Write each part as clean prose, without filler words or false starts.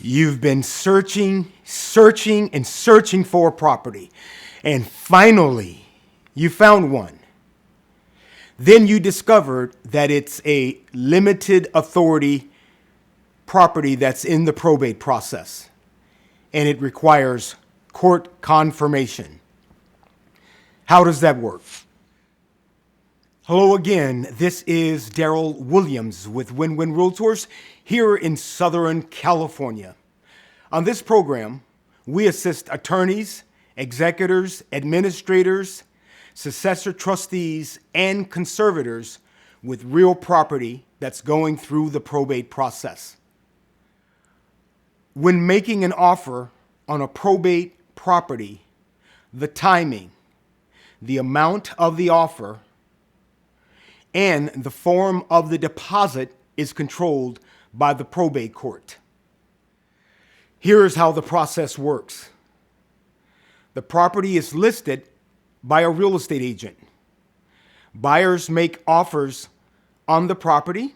You've been searching for a property, and finally, you found one. Then you discovered that it's a limited authority property that's in the probate process, and it requires court confirmation. How does that work? Hello again, this is Daryl Williams with Win-Win Realtors here in Southern California. On this program, we assist attorneys, executors, administrators, successor trustees, and conservators with real property that's going through the probate process. When making an offer on a probate property, the timing, the amount of the offer, and the form of the deposit is controlled by the probate court. Here's how the process works. The property is listed by a real estate agent. Buyers make offers on the property.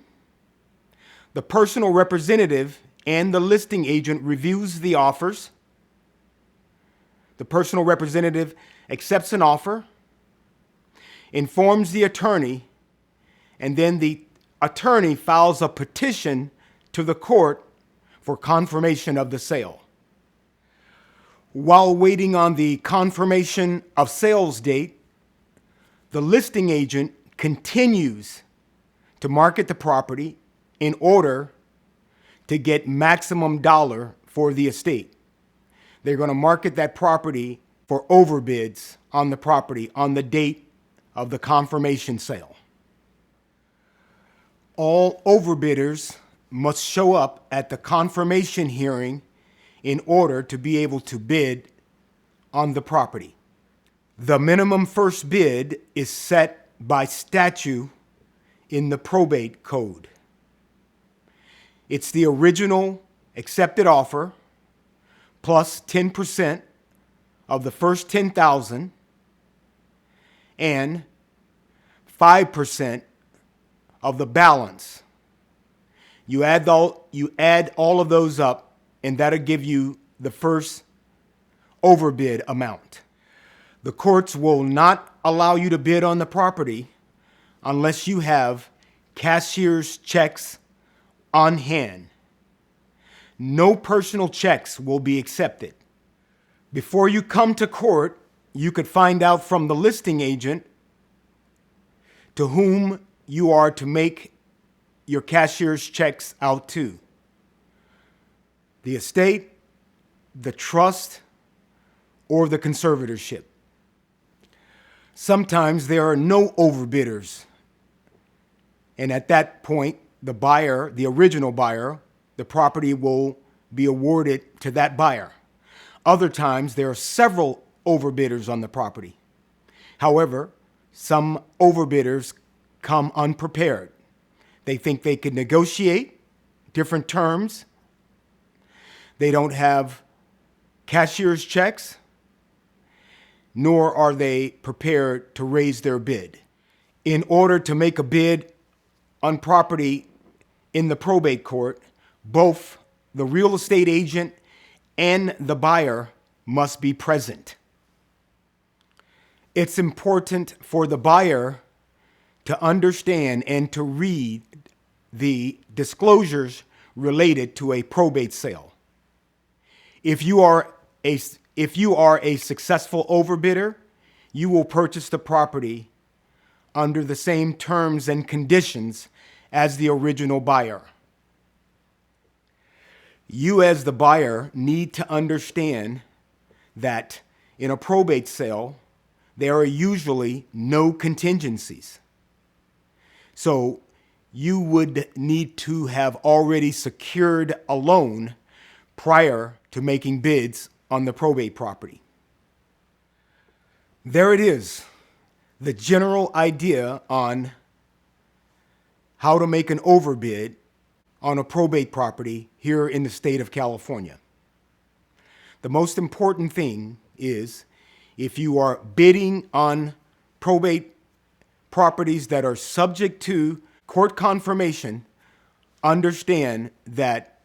The personal representative and the listing agent reviews the offers. The personal representative accepts an offer, informs the attorney, and then the attorney files a petition to the court for confirmation of the sale. While waiting on the confirmation of sales date, the listing agent continues to market the property in order to get maximum dollar for the estate. They're going to market that property for overbids on the property on the date of the confirmation sale. All overbidders must show up at the confirmation hearing in order to be able to bid on the property. The minimum first bid is set by statute in the probate code. It's the original accepted offer plus 10% of the first $10,000 and 5% of the balance. You add all of those up, and that'll give you the first overbid amount. The courts will not allow you to bid on the property unless you have cashier's checks on hand. No personal checks will be accepted. Before you come to court, you could find out from the listing agent to whom you are to make your cashier's checks out to. The estate, the trust, or the conservatorship. Sometimes there are no overbidders. And at that point, the buyer, the original buyer, the property will be awarded to that buyer. Other times, there are several overbidders on the property. However, some overbidders come unprepared. They think they can negotiate different terms. They don't have cashier's checks, nor are they prepared to raise their bid. In order to make a bid on property in the probate court, both the real estate agent and the buyer must be present. It's important for the buyer to understand and to read the disclosures related to a probate sale. If you are a successful overbidder, you will purchase the property under the same terms and conditions as the original buyer. You as the buyer need to understand that in a probate sale, there are usually no contingencies. So you would need to have already secured a loan prior to making bids on the probate property. There it is, the general idea on how to make an overbid on a probate property here in the state of California. The most important thing is if you are bidding on probate properties that are subject to court confirmation, understand that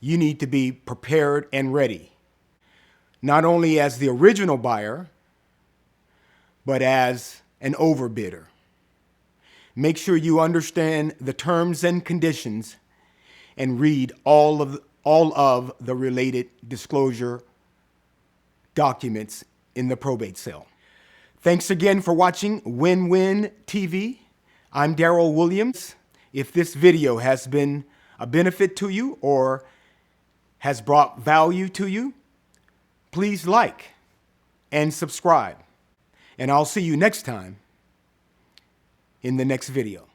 you need to be prepared and ready, not only as the original buyer, but as an overbidder. Make sure you understand the terms and conditions and read all of the related disclosure documents in the probate sale. Thanks again for watching Win-Win TV. I'm Darrell Williams. If this video has been a benefit to you or has brought value to you, please like and subscribe. And I'll see you next time in the next video.